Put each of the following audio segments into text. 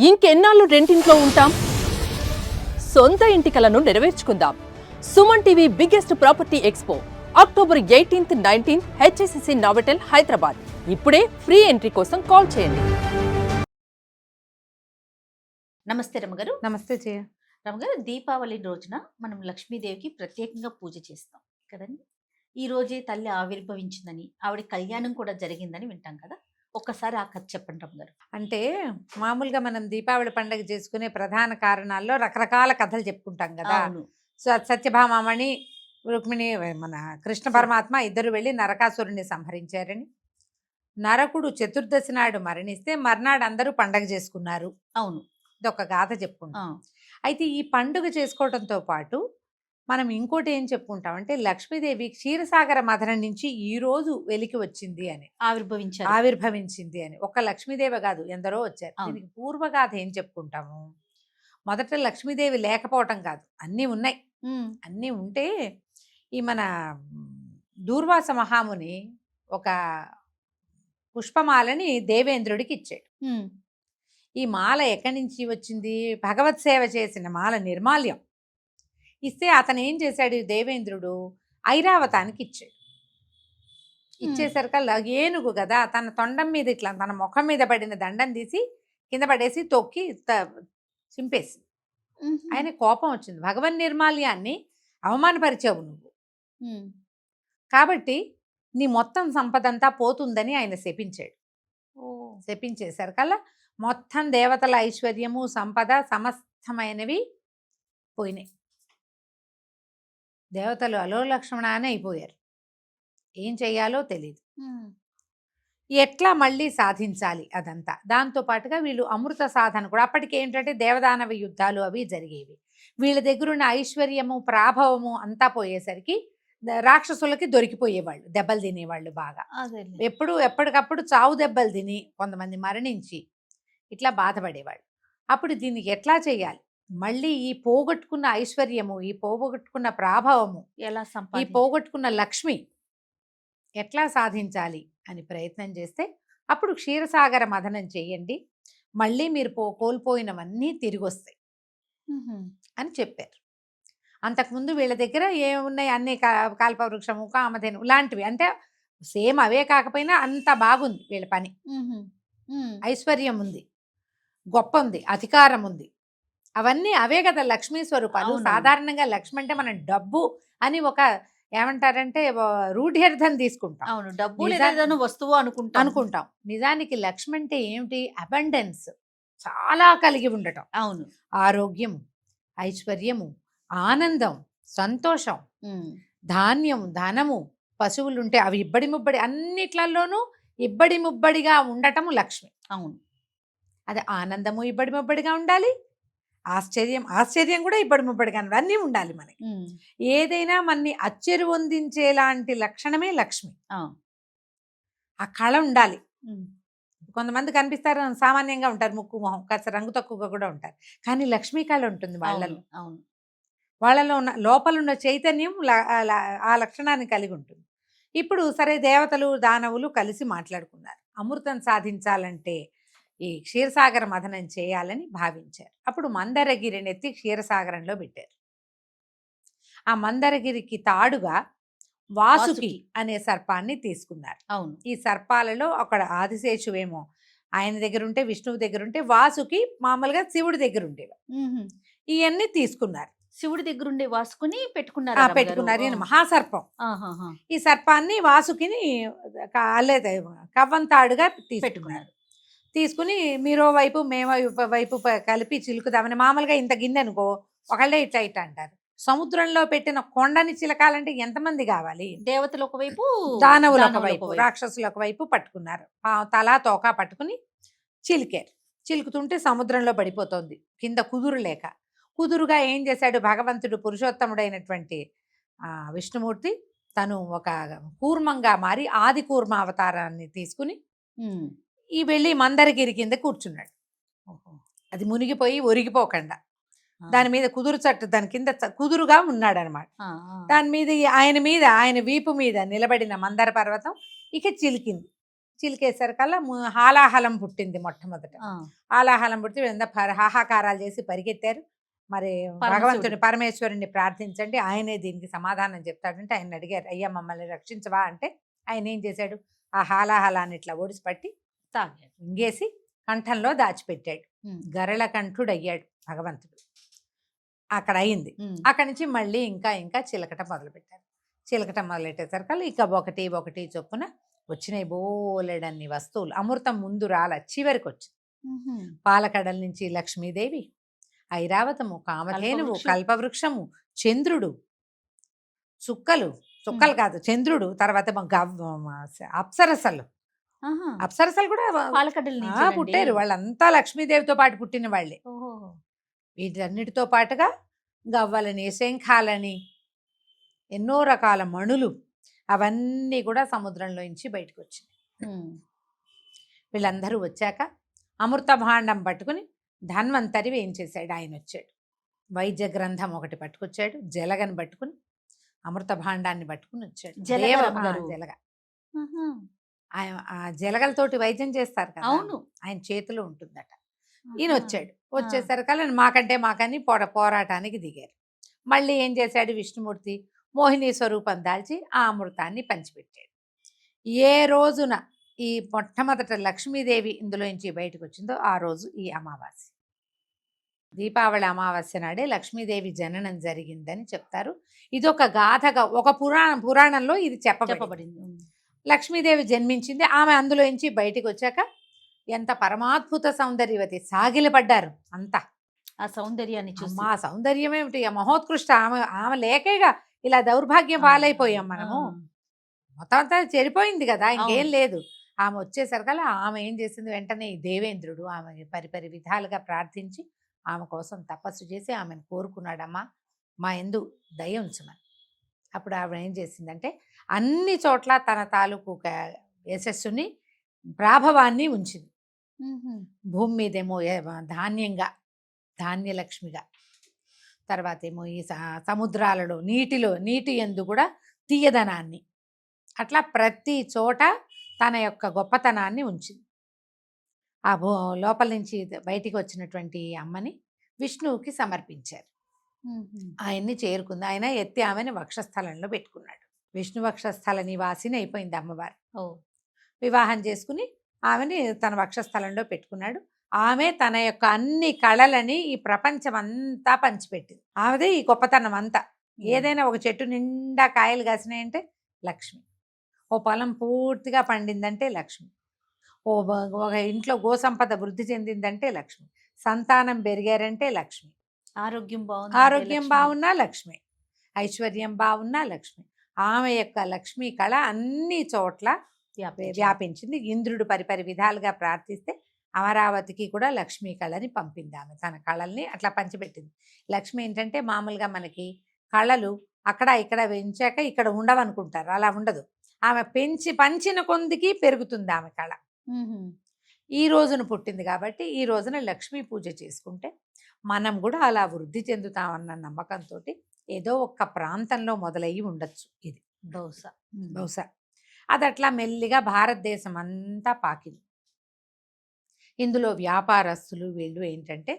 ఇంకెన్నాళ్ళు రెంటింట్లో ఉంటాం? సొంత ఇంటి కలను నెరవేర్చుకుందాం. Suman TV biggest property expo October 18th, 19th HSCC Novotel Hyderabad. ఇప్పుడే ఫ్రీ ఎంట్రీ కోసం కాల్ చేయండి. నమస్తే రమగారు. నమస్తే జయ. రమగారు, దీపావళి రోజున మనం లక్ష్మీదేవికి ప్రత్యేకంగా పూజ చేస్తాం కదండి. ఈ రోజే తల్లి ఆవిర్భవించిందని, ఆవిడ కళ్యాణం కూడా జరిగిందని వింటాం కదా. ఒక్కసారి ఆ కథ చెప్పండి రమగారు. అంటే మామూలుగా మనం దీపావళి పండుగ చేసుకునే ప్రధాన కారణాల్లో రకరకాల కథలు చెప్పుకుంటాం కదా. అవును. సో సత్యభామని, రుక్మిణి, మన కృష్ణ పరమాత్మ ఇద్దరు వెళ్ళి నరకాసురుని సంహరించారని, నరకుడు చతుర్దశి నాడు మరణిస్తే మర్నాడు అందరూ పండగ చేసుకున్నారు. అవును, ఇదొక గాథ చెప్పుకుంటాం. అయితే ఈ పండుగ చేసుకోవడంతో పాటు మనం ఇంకోటి ఏం చెప్పుకుంటాం అంటే, లక్ష్మీదేవి క్షీరసాగర మథనం నుంచి ఈ రోజు వెలికి వచ్చింది అని, ఆవిర్భవించింది అని. ఒక్క లక్ష్మీదేవి కాదు, ఎందరో వచ్చారు. దీనికి పూర్వగాథ ఏం చెప్పుకుంటాము. మొదట లక్ష్మీదేవి లేకపోవటం కాదు, అన్నీ ఉన్నాయి. అన్నీ ఉంటే ఈ మన దూర్వాస మహాముని ఒక పుష్పమాలని దేవేంద్రుడికి ఇచ్చాడు. ఈ మాల ఎక్కడి నుంచి వచ్చింది? భగవత్ సేవ చేసిన మాల, నిర్మాల్యం. ఇస్తే అతను ఏం చేశాడు, దేవేంద్రుడు ఐరావతానికి ఇచ్చాడు. ఇచ్చేసరికల్లా ఏనుగు కదా, తన తొండం మీద ఇట్లా తన ముఖం మీద పడిన దండం తీసి కింద పడేసి తొక్కి చింపేసి, ఆయన కోపం వచ్చింది. భగవన్ నిర్మాల్యాన్ని అవమానపరిచావు నువ్వు, కాబట్టి నీ మొత్తం సంపదంతా పోతుందని ఆయన శపించాడు. శపించేసరికల్లా మొత్తం దేవతల ఐశ్వర్యము, సంపద సమస్తమైనవి పోయినాయి. దేవతలు అలోలక్ష్మణానే అయిపోయారు. ఏం చెయ్యాలో తెలియదు. ఎట్లా మళ్ళీ సాధించాలి అదంతా. దాంతో పాటుగా వీళ్ళు అమృత సాధన కూడా, అప్పటికి ఏంటంటే దేవదానవ యుద్ధాలు అవి జరిగేవి. వీళ్ళ దగ్గరున్న ఐశ్వర్యము, ప్రాభవము అంతా పోయేసరికి రాక్షసులకి దొరికిపోయేవాళ్ళు, దెబ్బలు తినేవాళ్ళు బాగా. ఎప్పటికప్పుడు చావు దెబ్బలు తిని కొంతమంది మరణించి ఇట్లా బాధపడేవాళ్ళు. అప్పుడు దీనికి ఎట్లా చేయాలి, మళ్ళీ ఈ పోగొట్టుకున్న ఐశ్వర్యము, ఈ పోగొట్టుకున్న ప్రాభవము, ఈ పోగొట్టుకున్న లక్ష్మి ఎట్లా సాధించాలి అని ప్రయత్నం చేస్తే, అప్పుడు క్షీరసాగర మథనం చేయండి, మళ్ళీ మీరు కోల్పోయినవన్నీ తిరిగి వస్తాయి అని చెప్పారు. అంతకుముందు వీళ్ళ దగ్గర ఏమున్నాయి, అన్ని కల్పవృక్షము, కామధేను లాంటివి, అంటే సేమ్ అవే కాకపోయినా అంత బాగుంది వీళ్ళ పని. ఐశ్వర్యం ఉంది, గొప్ప ఉంది, అధికారం ఉంది, అవన్నీ అవే కదా లక్ష్మీ స్వరూపాలు. సాధారణంగా లక్ష్మి అంటే మనం డబ్బు అని ఒక ఏమంటారంటే రూఢ్యర్థం తీసుకుంటాం. అవును, డబ్బు వస్తువు అనుకుంటాం. నిజానికి లక్ష్మి అంటే ఏమిటి? అబండెన్స్, చాలా కలిగి ఉండటం. అవును, ఆరోగ్యం, ఐశ్వర్యము, ఆనందం, సంతోషం, ధాన్యం, ధనము, పశువులు ఉంటే అవి ఇబ్బడి ముబ్బడి, అన్నిట్లలోనూ ఇబ్బడి ముబ్బడిగా ఉండటము లక్ష్మి. అవును, అది ఆనందము ఇబ్బడి ముబ్బడిగా ఉండాలి, ఆశ్చర్యం కూడా ఇబ్బడి ముబ్బడిగా ఉండాలి, అన్నీ ఉండాలి మనకి. ఏదైనా మనని అచ్చెరువొందించేలాంటి లక్షణమే లక్ష్మి. ఆ కళ ఉండాలి. కొంతమంది కనిపిస్తారు సామాన్యంగా ఉంటారు, ముక్కు మొహం కాస్త రంగు తక్కువగా కూడా ఉంటారు, కానీ లక్ష్మీ కళ ఉంటుంది వాళ్ళలో. అవును, వాళ్ళలో ఉన్న లోపల ఉన్న చైతన్యం ఆ లక్షణాన్ని కలిగి ఉంటుంది. ఇప్పుడు సరే, దేవతలు దానవులు కలిసి మాట్లాడుకున్నారు, అమృతం సాధించాలంటే ఈ క్షీరసాగర మథనం చేయాలని భావించారు. అప్పుడు మందరగిరిని ఎత్తి క్షీరసాగరంలో పెట్టారు. ఆ మందరగిరికి తాడుగా వాసుకి అనే సర్పాన్ని తీసుకున్నారు. అవును, ఈ సర్పాలలో అక్కడ ఆదిశేషువేమో ఆయన దగ్గర ఉంటే, విష్ణువు దగ్గర ఉంటే, వాసుకి మామూలుగా శివుడి దగ్గర ఉండేవి. ఇవన్నీ తీసుకున్నారు. శివుడి దగ్గర ఉండే వాసుకుని పెట్టుకున్నారు. ఈయన మహాసర్పం. ఈ సర్పాన్ని వాసుకిని కవ్వంతాడుగా పెట్టుకున్నారు. తీసుకుని మీరో వైపు మేమో వైపు కలిపి చిలుకుదామని, మామూలుగా ఇంత గిన్నె అనుకో, ఒకళ్ళే ఇట్లా ఇట్లా అంటారు. సముద్రంలో పెట్టిన కొండని చిలకాలంటే ఎంతమంది కావాలి? దేవతలు ఒకవైపు, దానవులు ఒకవైపు, రాక్షసులు ఒకవైపు పట్టుకున్నారు. తలా తోక పట్టుకుని చిలికారు. చిలుకుతుంటే సముద్రంలో పడిపోతుంది కింద కుదురు లేక. కుదురుగా ఏం చేశాడు భగవంతుడు, పురుషోత్తముడైనటువంటి విష్ణుమూర్తి, తను ఒక కూర్మంగా మారి ఆది కూర్మ అవతారాన్ని తీసుకుని ఈ వెళ్ళి మందరగిరి కింద కూర్చున్నాడు. అది మునిగిపోయి ఒరిగిపోకుండా దాని మీద కుదురు చట్టు, దాని కింద కుదురుగా ఉన్నాడు అనమాట. దాని మీద ఆయన వీపు మీద నిలబడిన మందర పర్వతం ఇక చిలికింది. చిలికేసరికల్లా హాలాహలం పుట్టింది మొట్టమొదట. ఆ, హాలాహలం పుట్టి వీళ్ళంతా హాహాకారాలు చేసి పరిగెత్తారు. మరి భగవంతుని పరమేశ్వరుని ప్రార్థించండి, ఆయనే దీనికి సమాధానం చెప్తాడంటే ఆయన అడిగారు, అయ్యా మమ్మల్ని రక్షించవా అంటే ఆయన ఏం చేశాడు, ఆ హాలాహలాన్ని ఇట్లా ఒడిసి పట్టి తాగాడు. ఇంగేసి కంఠంలో దాచిపెట్టాడు. ఉమ్, గరళ కంఠుడు అయ్యాడు భగవంతుడు. అక్కడ అయింది. ఉమ్, అక్కడి నుంచి మళ్ళీ ఇంకా ఇంకా చిలకట మొదలుపెట్టారు. చిలకట మొదలెట్టేసరికి ఇక ఒకటి ఒకటి చొప్పున వచ్చినాయి బోలెడన్ని వస్తువులు. అమృతం ముందు రాల, చివరికి వచ్చింది. ఉహుం. పాలకడల నుంచి లక్ష్మీదేవి, ఐరావతము, కామధేనువు, కల్పవృక్షం. కల్పవృక్షము, చంద్రుడు, చుక్కలు కాదు చంద్రుడు, తర్వాత అప్సరసలు. ఆహా. అప్సరసలు కూడా పాలకడల నుంచి పుట్టారు. వాళ్ళంతా లక్ష్మీదేవితో పాటు పుట్టిన వాళ్ళే. ఓహో. వీటన్నిటితో పాటుగా గవ్వలని, శంఖాలని, ఎన్నో రకాల మణులు, అవన్నీ కూడా సముద్రంలోంచి బయటకు వచ్చినాయి. ఉమ్, వీళ్ళందరూ వచ్చాక అమృత భాండం పట్టుకుని ధన్వంతరి ఏం చేశాడు, ఆయన వచ్చాడు. వైద్య గ్రంథం ఒకటి పట్టుకొచ్చాడు, జలగని పట్టుకుని అమృత భాండాన్ని పట్టుకుని వచ్చాడు. జలగ రమ్మగారు. జలగ. ఆహా. ఆ జలగలతోటి వైద్యం చేస్తారు కదా, అవును. ఆయన చేతిలో ఉంటుందట. ఈయన ఆహా. వచ్చాడు. వచ్చేసరికల్లా మాకని పోరాటానికి దిగారు. మళ్ళీ ఏం చేశాడు విష్ణుమూర్తి, మోహిని స్వరూపం దాల్చి ఆ అమృతాన్ని పంచిపెట్టాడు. ఏ రోజున ఈ మొట్టమొదట లక్ష్మీదేవి ఇందులోంచి బయటకు వచ్చిందో ఆ రోజు ఈ అమావాస్య. దీపావళి అమావాస్య నాడే లక్ష్మీదేవి జననం జరిగిందని చెప్తారు. ఇది ఒక గాథగా, ఒక పురాణంలో ఇది చెప్పబడింది. చెప్పబడింది. లక్ష్మీదేవి జన్మించింది. ఆమె అందులోంచి బయటికి వచ్చాక ఎంత పరమాద్భుత సౌందర్యవతి, సాగిలపడ్డారు అంతా. ఆ సౌందర్యాన్ని చూసి మా సౌందర్యం ఏమిటి, ఆ మహోత్కృష్ట, ఆమె లేకేగా ఇలా దౌర్భాగ్యం పాలైపోయాం మనము. మొత్తం అంతా చెడిపోయింది కదా, ఇంకేం అవును. లేదు. ఆమె వచ్చేసరికల్లా ఆమె ఏం చేసింది, వెంటనే ఈ దేవేంద్రుడు ఆమె పరిపరి విధాలుగా ప్రార్థించి ఆమె కోసం తపస్సు చేసి ఆమెను కోరుకున్నాడమ్మా, మా యందు దయ ఉంచమని. అప్పుడు ఆవిడ ఏం చేసిందంటే అన్ని చోట్ల తన తాలూకు యశస్సుని, ప్రాభవాన్ని ఉంచింది. ఉహుం. భూమి మీదేమో ధాన్యంగా, ధాన్యలక్ష్మిగా, తర్వాత ఏమో ఈ సముద్రాలలో నీటి యందు కూడా తీయదనాన్ని, అట్లా ప్రతి చోట తన యొక్క గొప్పతనాన్ని ఉంచింది. ఆ లోపల నుంచి బయటికి వచ్చినటువంటి అమ్మని విష్ణువుకి సమర్పించారు. ఉహుం. ఆయన్ని చేరుకుంది. ఆయన ఎత్తి ఆమెను వక్షస్థలంలో పెట్టుకున్నాడు. విష్ణు వక్షస్థల నివాసిని అయిపోయింది అమ్మవారు. ఓ. వివాహం చేసుకుని ఆమెని తన వక్షస్థలంలో పెట్టుకున్నాడు. ఆమె తన యొక్క అన్ని కళలని ఈ ప్రపంచం అంతా పంచిపెట్టింది. ఆమెదే ఈ గొప్పతనం అంతా. ఏదైనా ఒక చెట్టు నిండా కాయలు కాసినాయంటే లక్ష్మి, ఓ పొలం పూర్తిగా పండిందంటే లక్ష్మి, ఒక ఇంట్లో గోసంపద వృద్ధి చెందిందంటే లక్ష్మి, సంతానం పెరిగారంటే లక్ష్మి, ఆరోగ్యం బాగున్నా లక్ష్మి, ఐశ్వర్యం బాగున్నా లక్ష్మి. ఆమె యొక్క లక్ష్మీ కళ అన్ని చోట్ల వ్యాపించింది. ఇంద్రుడు పరిపరి విధాలుగా ప్రార్థిస్తే అమరావతికి కూడా లక్ష్మీ కళని పంపింది. ఆమె తన కళల్ని అట్లా పంచిపెట్టింది. లక్ష్మి ఏంటంటే మామూలుగా మనకి కళలు అక్కడ ఇక్కడ పెంచాక ఇక్కడ ఉండవనుకుంటారు, అలా ఉండదు. ఆమె పంచిన కొందికి పెరుగుతుంది ఆమె కళ. ఈ రోజున పుట్టింది కాబట్టి ఈ రోజున లక్ష్మీ పూజ చేసుకుంటే మనం కూడా అలా వృద్ధి చెందుతామన్న నమ్మకంతో ఏదో ఒక్క ప్రాంతంలో మొదలయ్యి ఉండొచ్చు. ఇది బహుశా అది అట్లా మెల్లిగా భారతదేశం అంతా పాకింది. ఇందులో వ్యాపారస్తులు వీళ్ళు ఏంటంటే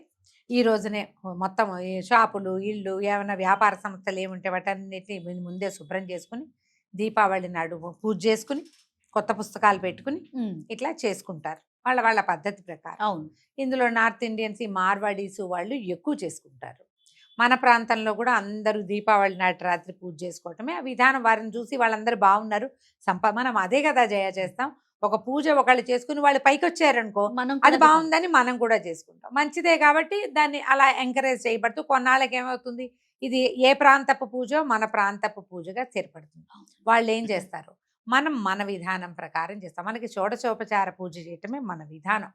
ఈ రోజునే మొత్తం షాపులు, ఇళ్ళు, ఏమైనా వ్యాపార సంస్థలు ఏముంటే వాటన్నిటిని ముందే శుభ్రం చేసుకుని దీపావళి నాడు పూజ చేసుకుని కొత్త పుస్తకాలు పెట్టుకుని ఇట్లా చేసుకుంటారు వాళ్ళ పద్ధతి ప్రకారం. అవును. ఇందులో నార్త్ ఇండియన్స్, ఈ మార్వాడీస్ వాళ్ళు ఎక్కువ చేసుకుంటారు. మన ప్రాంతంలో కూడా అందరూ దీపావళి నాటి రాత్రి పూజ చేసుకోవటమే ఆ విధానం. వారిని చూసి వాళ్ళందరూ బాగున్నారు, మనం అదే కదా చేస్తాం. ఒక పూజ ఒకళ్ళు చేసుకుని వాళ్ళు పైకి వచ్చారనుకో, అది బాగుందని మనం కూడా చేసుకుంటాం. మంచిదే కాబట్టి దాన్ని అలా ఎంకరేజ్ చేయబడుతూ కొన్నాళ్ళకి ఏమవుతుంది, ఇది ఏ ప్రాంతపు పూజో మన ప్రాంతపు పూజగా స్థిరపడుతుంది. వాళ్ళు ఏం చేస్తారు, మనం మన విధానం ప్రకారం చేస్తాం. మనకి షోడశోపచార పూజ చేయటమే మన విధానం.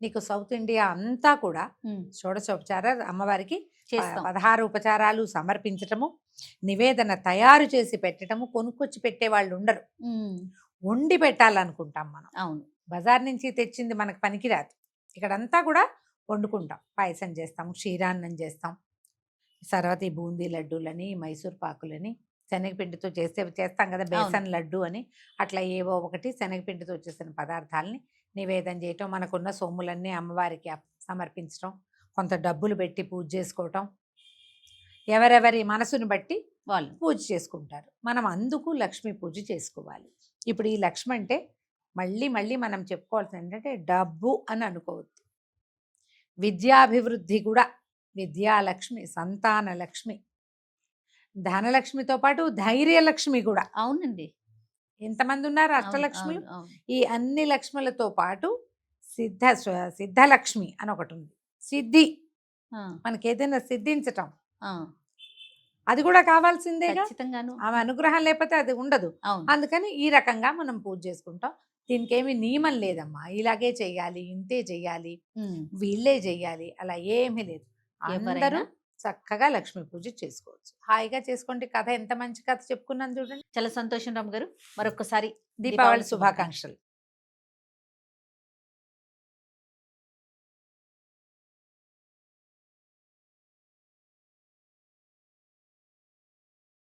నీకు సౌత్ ఇండియా అంతా కూడా షోడశోపచార అమ్మవారికి 16 ఉపచారాలు సమర్పించటము, నివేదన తయారు చేసి పెట్టడము. కొనుక్కొచ్చి పెట్టే వాళ్ళు ఉండరు, వండి పెట్టాలనుకుంటాం మనం. అవును. బజార్ నుంచి తెచ్చింది మనకు పనికిరాదు. ఇక్కడంతా కూడా వండుకుంటాం. పాయసం చేస్తాం, క్షీరాన్నం చేస్తాం, తర్వాత ఈ బూందీ లడ్డూలని, మైసూర్ పాకులని, శనగపిండితో చేస్తాం కదా బేసన్ లడ్డు అని, అట్లా ఏవో ఒకటి శనగపిండితో చేసిన పదార్థాలని నివేదన చేయటం, మనకున్న సొమ్ములన్నీ అమ్మవారికి సమర్పించడం, కొంత డబ్బులు పెట్టి పూజ చేసుకోవటం, ఎవరెవరి మనసుని బట్టి వాళ్ళు పూజ చేసుకుంటారు. మనం అందుకు లక్ష్మీ పూజ చేసుకోవాలి. ఇప్పుడు ఈ లక్ష్మి అంటే మళ్ళీ మళ్ళీ మనం చెప్పుకోవాల్సింది ఏంటంటే డబ్బు అని అనుకోవద్దు. విద్యాభివృద్ధి కూడా, విద్యాలక్ష్మి, సంతాన లక్ష్మి, ధనలక్ష్మితో పాటు ధైర్యలక్ష్మి కూడా. అవునండి. ఎంతమంది ఉన్నారు అవును, అష్టలక్ష్ములు? అవును, అవును. ఈ అన్ని లక్ష్ములతో పాటు సిద్ధలక్ష్మి అని ఒకటి ఉంది. సిద్ధి, ఆ, మనకి ఏదైనా సిద్ధించటం, ఆ, అది కూడా కావాల్సిందేగా. ఖచ్చితంగాను. ఆమె అనుగ్రహం లేకపోతే అది ఉండదు. అవును. అందుకని ఈ రకంగా మనం పూజ చేసుకుంటాం. దీనికి ఏమి నియమం లేదమ్మా, ఇలాగే చెయ్యాలి, ఇంతే చెయ్యాలి, ఉమ్. వీళ్ళే చెయ్యాలి, అలా ఏమీ లేదు. అందరూ ఎవరైనా చక్కగా లక్ష్మీ పూజ చేసుకోవచ్చు. హాయిగా చేసుకోండి. కథ ఎంత మంచి కథ చెప్పుకున్నాను చూడండి. చాలా సంతోషం రామ్ గారు. మరొకసారి దీపావళి శుభాకాంక్షలు.